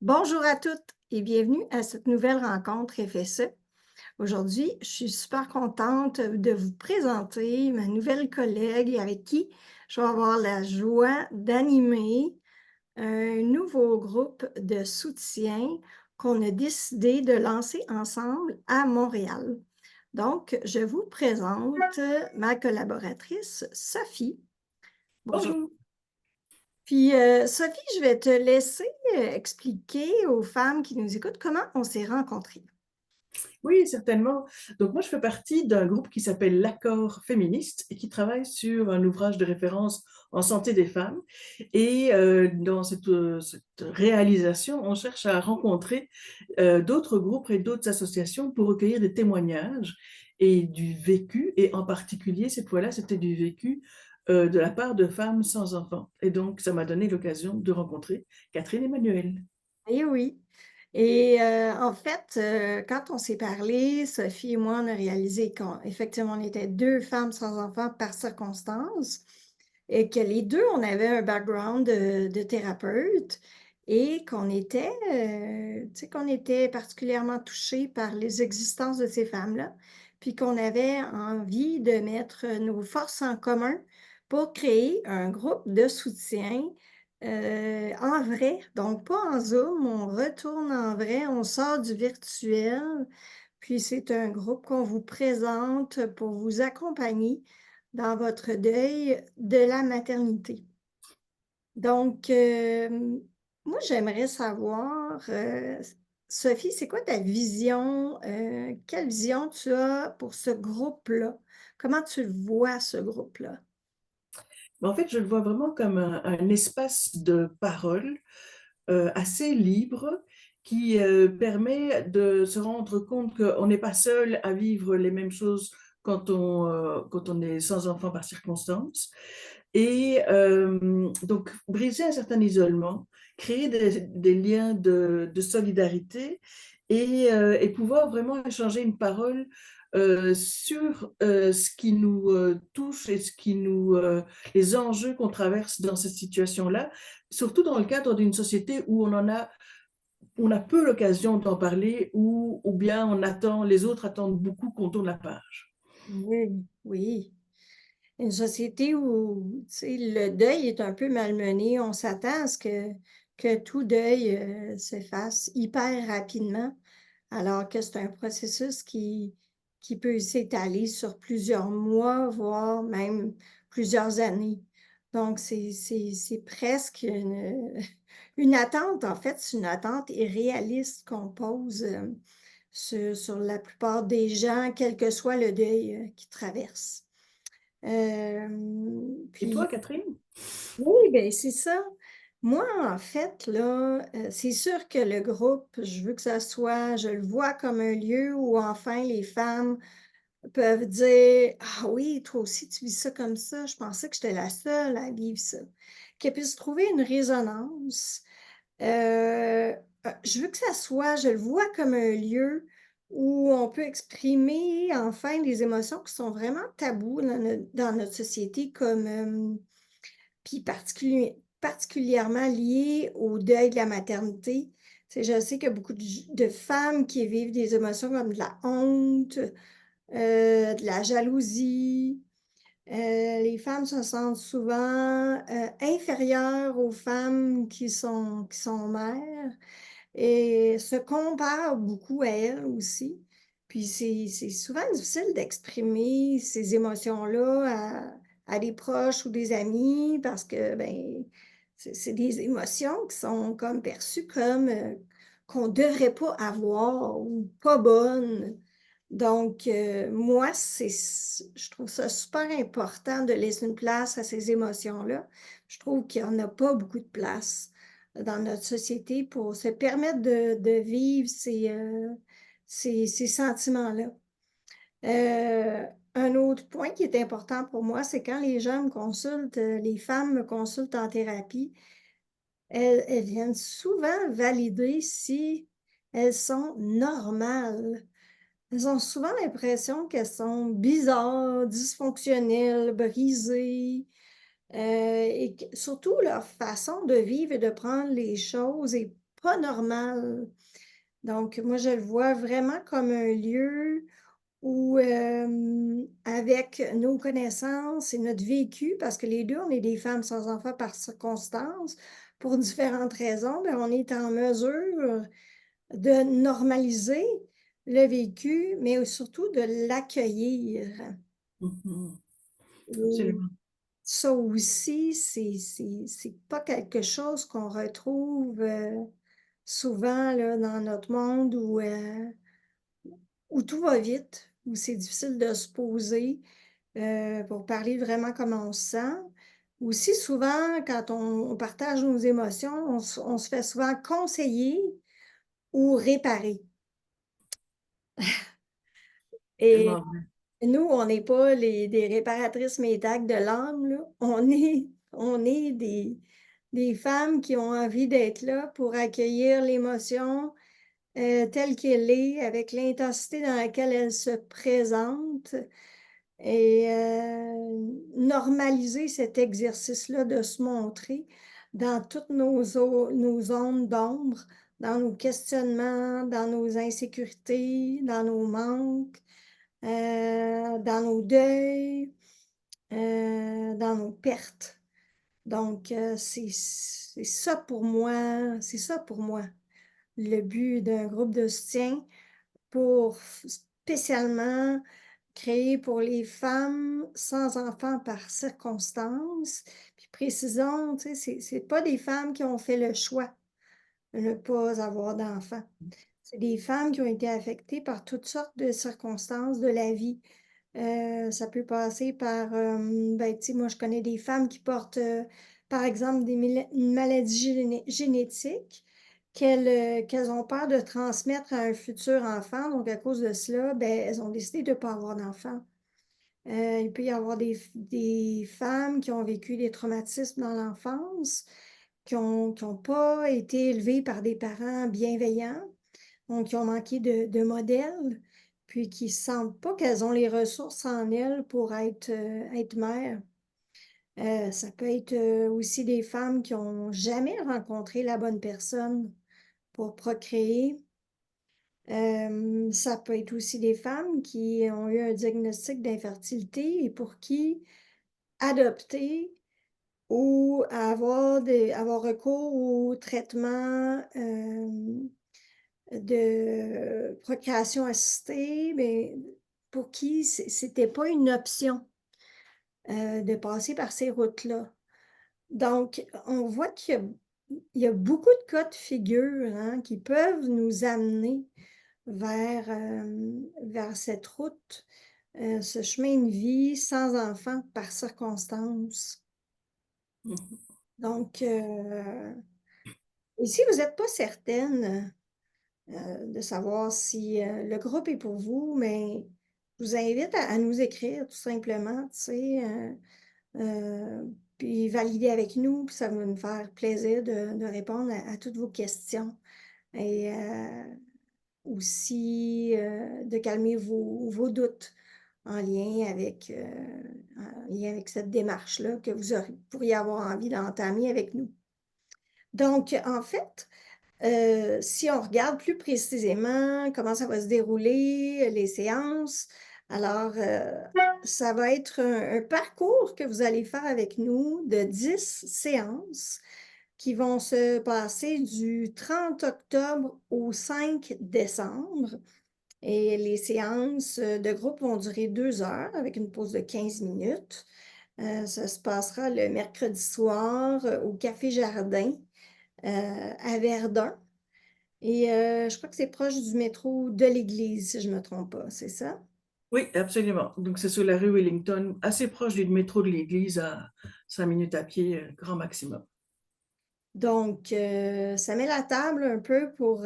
Bonjour à toutes et bienvenue à cette nouvelle rencontre FSE. Aujourd'hui, je suis super contente de vous présenter ma nouvelle collègue avec qui je vais avoir la joie d'animer un nouveau groupe de soutien qu'on a décidé de lancer ensemble à Montréal. Donc, je vous présente ma collaboratrice Sophie. Bonjour. Bonjour. Puis, Sophie, je vais te laisser expliquer aux femmes qui nous écoutent comment on s'est rencontrés. Oui, certainement. Donc moi, je fais partie d'un groupe qui s'appelle l'Accord féministe et qui travaille sur un ouvrage de référence en santé des femmes. Et dans cette réalisation, on cherche à rencontrer d'autres groupes et d'autres associations pour recueillir des témoignages et du vécu. Et en particulier, cette fois-là, c'était du vécu de la part de femmes sans enfants. Et donc, ça m'a donné l'occasion de rencontrer Catherine Emmanuel. Eh oui. Et en fait, quand on s'est parlé, Sophie et moi, on a réalisé qu'effectivement, on était deux femmes sans enfants par circonstance et que les deux, on avait un background de thérapeute et tu sais, qu'on était particulièrement touchés par les existences de ces femmes-là, puis qu'on avait envie de mettre nos forces en commun pour créer un groupe de soutien en vrai, donc pas en Zoom, on retourne en vrai, on sort du virtuel, puis c'est un groupe qu'on vous présente pour vous accompagner dans votre deuil de la maternité. Donc, moi, j'aimerais savoir, Sophie, c'est quoi ta vision? Quelle vision tu as pour ce groupe-là? Comment tu le vois, ce groupe-là? En fait, je le vois vraiment comme un espace de parole assez libre qui permet de se rendre compte qu'on n'est pas seul à vivre les mêmes choses quand on est sans enfant par circonstance. Et donc, briser un certain isolement, créer des liens de solidarité et pouvoir vraiment échanger une parole sur ce qui nous touche et les enjeux qu'on traverse dans cette situation-là, surtout dans le cadre d'une société où on a peu l'occasion d'en parler ou bien les autres attendent beaucoup qu'on tourne la page. Oui, oui. Une société où, tu sais, le deuil est un peu malmené. On s'attend à ce que tout deuil se fasse hyper rapidement, alors que c'est un processus qui peut s'étaler sur plusieurs mois, voire même plusieurs années. Donc, c'est presque une attente, en fait, c'est une attente irréaliste qu'on pose sur la plupart des gens, quel que soit le deuil qu'ils traversent. Et toi, Puis Catherine? oui, ben c'est ça. Moi, en fait, là, c'est sûr que le groupe, je veux que ça soit, je le vois comme un lieu où enfin les femmes peuvent dire: «Ah oui, toi aussi tu vis ça comme ça, je pensais que j'étais la seule à vivre ça». Qu'elles puissent trouver une résonance. Je veux que ça soit, je le vois comme un lieu où on peut exprimer enfin des émotions qui sont vraiment tabous dans notre société, comme puis particulièrement liées au deuil de la maternité. Tu sais, je sais qu'il y a beaucoup de femmes qui vivent des émotions comme de la honte, de la jalousie. Les femmes se sentent souvent inférieures aux femmes qui sont mères et se comparent beaucoup à elles aussi. Puis c'est souvent difficile d'exprimer ces émotions-là à des proches ou des amis parce que ben, c'est des émotions qui sont comme perçues comme qu'on ne devrait pas avoir ou pas bonnes. Donc, moi, je trouve ça super important de laisser une place à ces émotions-là. Je trouve qu'il n'y en a pas beaucoup de place dans notre société pour se permettre de vivre ces sentiments-là. Euh, un autre point qui est important pour moi, c'est quand les gens me consultent, les femmes me consultent en thérapie, elles viennent souvent valider si elles sont normales. Elles ont souvent l'impression qu'elles sont bizarres, dysfonctionnelles, brisées, et surtout leur façon de vivre et de prendre les choses est pas normal. Donc, moi, je le vois vraiment comme un lieu où, avec nos connaissances et notre vécu, parce que les 2 on est des femmes sans enfants par circonstance, pour différentes raisons, ben, on est en mesure de normaliser le vécu, mais surtout de l'accueillir. Mhm. Et Absolument. ça aussi, c'est pas quelque chose qu'on retrouve, souvent là, dans notre monde où tout va vite, où c'est difficile de se poser, pour parler vraiment comment on se sent. Aussi souvent, quand on partage nos émotions, on se fait souvent conseiller ou réparer. Et Tellement vrai. nous, on n'est pas des réparatrices médaques de l'âme, là. On est des femmes qui ont envie d'être là pour accueillir l'émotion, telle qu'elle est, avec l'intensité dans laquelle elle se présente et normaliser cet exercice-là de se montrer dans toutes nos zones d'ombre, dans nos questionnements, dans nos insécurités, dans nos manques, dans nos deuils, dans nos pertes. Donc, c'est ça pour moi, le but d'un groupe de soutien pour spécialement créé pour les femmes sans enfants par circonstance. Puis précisons, tu sais, c'est pas des femmes qui ont fait le choix de ne pas avoir d'enfants. C'est des femmes qui ont été affectées par toutes sortes de circonstances de la vie. Ça peut passer par, ben, tu sais, moi, je connais des femmes qui portent, par exemple, une maladie génétique qu'elles ont peur de transmettre à un futur enfant. Donc, à cause de cela, ben, elles ont décidé de ne pas avoir d'enfant. Il peut y avoir des femmes qui ont vécu des traumatismes dans l'enfance, qui ont pas été élevées par des parents bienveillants, donc qui ont manqué de modèles, puis qui sentent pas qu'elles ont les ressources en elles pour être mères. Ça peut être, aussi des femmes qui ont jamais rencontré la bonne personne pour procréer. Ça peut être aussi des femmes qui ont eu un diagnostic d'infertilité et pour qui adopter ou avoir recours au traitement, de procréation assistée, mais pour qui c'était pas une option, de passer par ces routes-là. Donc, on voit qu'il y a beaucoup de cas de figure, hein, qui peuvent nous amener vers cette route, ce chemin de vie sans enfant par circonstance. Mhm. Donc, et si vous n'êtes pas certaine, de savoir si, le groupe est pour vous, mais je vous invite à nous écrire tout simplement, tu sais, puis valider avec nous, puis ça va nous faire plaisir de répondre à toutes vos questions et aussi, de calmer vos doutes en lien avec cette démarche-là que pourriez avoir envie d'entamer avec nous. Donc, en fait, si on regarde plus précisément comment ça va se dérouler, les séances, alors, ça va être un parcours que vous allez faire avec nous de 10 séances qui vont se passer du 30 octobre au 5 décembre. Et les séances de groupe vont durer 2 heures avec une pause de 15 minutes. Ça se passera le mercredi soir au Café Jardin à Verdun. Et je crois que c'est proche du métro de l'église, si je ne me trompe pas, c'est ça? Oui, absolument. Donc, c'est sur la rue Wellington, assez proche du métro de l'église, à 5 minutes à pied, grand maximum. Donc, ça met la table un peu pour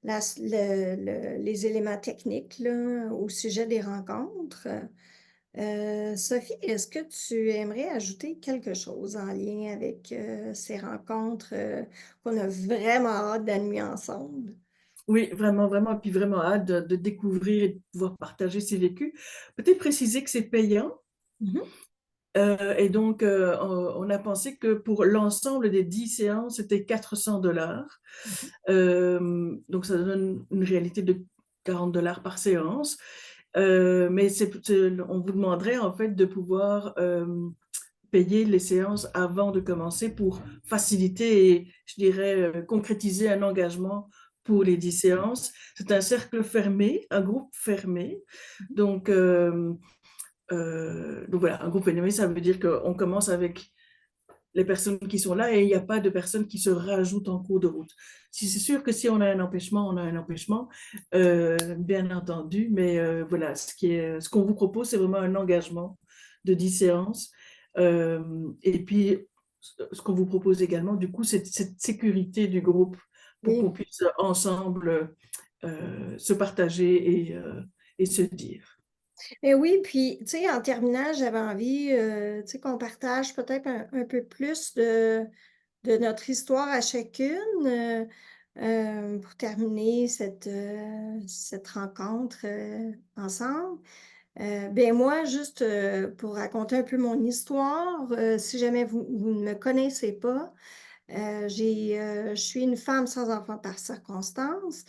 les éléments techniques là, au sujet des rencontres. Sophie, est-ce que tu aimerais ajouter quelque chose en lien avec ces rencontres qu'on a vraiment hâte d'animer ensemble? Oui, vraiment, vraiment, puis vraiment hâte de découvrir et de pouvoir partager ses vécus. Peut-être préciser que c'est payant. Mhm. Et donc, on a pensé que pour l'ensemble des 10 séances, c'était 400 $. Mhm. Donc, ça donne une réalité de 40 $ par séance. Mais on vous demanderait en fait de pouvoir payer les séances avant de commencer pour faciliter et, je dirais, concrétiser un engagement pour les 10 séances. C'est un cercle fermé, un groupe fermé. Donc, donc voilà, un groupe fermé, ça veut dire qu'on commence avec les personnes qui sont là et il n'y a pas de personnes qui se rajoutent en cours de route. Si c'est sûr que si on a un empêchement, on a un empêchement, bien entendu, mais voilà, ce qu'on vous propose, c'est vraiment un engagement de 10 séances. Et puis, ce qu'on vous propose également, du coup, c'est cette sécurité du groupe pour qu'on Oui. puisse ensemble se partager et se dire. Mais oui, puis, tu sais, en terminant, j'avais envie, tu sais, qu'on partage peut-être un peu plus de notre histoire à chacune pour terminer cette rencontre ensemble. Ben moi, juste pour raconter un peu mon histoire, si jamais vous ne me connaissez pas, je suis une femme sans enfant par circonstance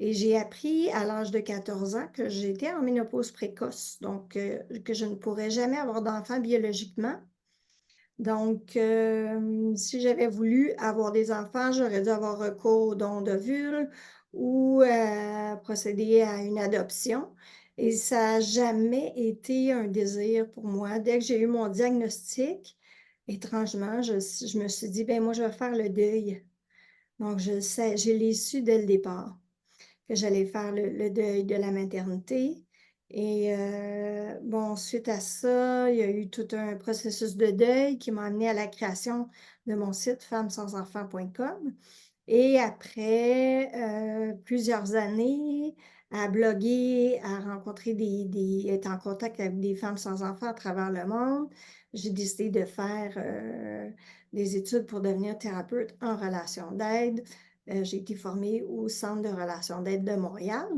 et j'ai appris à l'âge de 14 ans que j'étais en ménopause précoce, donc que je ne pourrais jamais avoir d'enfant biologiquement. Donc, si j'avais voulu avoir des enfants, j'aurais dû avoir recours au don d'ovules ou procéder à une adoption. Et ça n'a jamais été un désir pour moi. Dès que j'ai eu mon diagnostic, étrangement, je me suis dit, ben moi, je vais faire le deuil. Donc, je l'ai su dès le départ que j'allais faire le deuil de la maternité. Et bon, suite à ça, il y a eu tout un processus de deuil qui m'a amené à la création de mon site femmesansenfants.com. Et après plusieurs années à bloguer, à rencontrer être en contact avec des femmes sans enfants à travers le monde, j'ai décidé de faire des études pour devenir thérapeute en relation d'aide. J'ai été formée au Centre de relations d'aide de Montréal.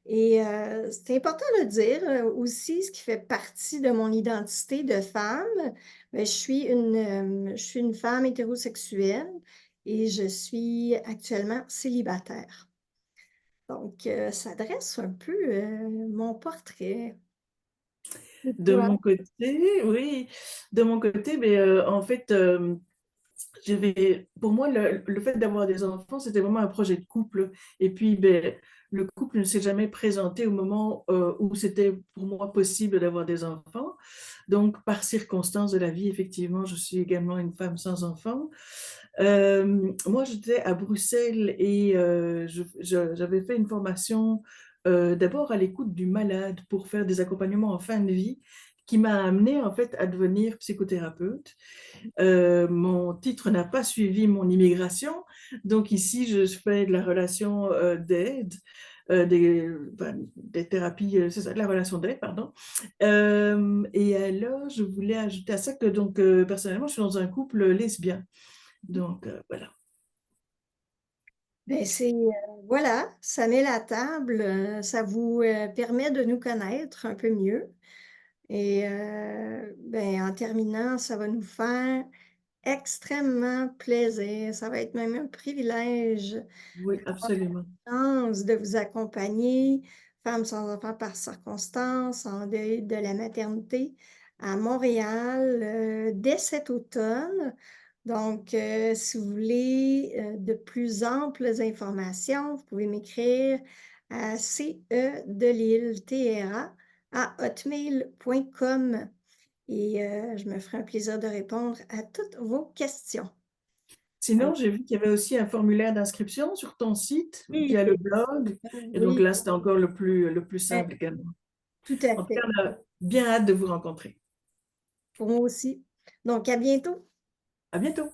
Et c'est important de dire aussi, ce qui fait partie de mon identité de femme, ben, je suis une femme hétérosexuelle et je suis actuellement célibataire. Donc, ça dresse un peu mon portrait. Et De toi? mon côté, oui, de mon côté, mais en fait, pour moi, le fait d'avoir des enfants, c'était vraiment un projet de couple. Et puis, ben, le couple ne s'est jamais présenté au moment où c'était pour moi possible d'avoir des enfants. Donc, par circonstance de la vie, effectivement, je suis également une femme sans enfants. Moi, j'étais à Bruxelles et j'avais fait une formation d'abord à l'écoute du malade pour faire des accompagnements en fin de vie qui m'a amenée en fait à devenir psychothérapeute. Mon titre n'a pas suivi mon immigration, donc ici je fais de la relation d'aide, des thérapies, c'est ça, de la relation d'aide, pardon. Et alors je voulais ajouter à ça que donc personnellement je suis dans un couple lesbien, donc voilà. Ben voilà, ça met la table, ça vous permet de nous connaître un peu mieux. Et ben, en terminant, ça va nous faire extrêmement plaisir. Ça va être même un privilège Oui, absolument. chance de vous accompagner, Femmes sans enfants par circonstance, en deuil de la maternité à Montréal dès cet automne. Donc, si vous voulez de plus amples informations, vous pouvez m'écrire à cedelilletra à hotmail.com et je me ferai un plaisir de répondre à toutes vos questions. Sinon, Alors, j'ai vu qu'il y avait aussi un formulaire d'inscription sur ton site oui, via le blog. Et donc oui, là, c'était encore le plus simple également. tout à En tout cas, fait. on a bien hâte de vous rencontrer. Pour moi aussi. Donc, à bientôt. À bientôt.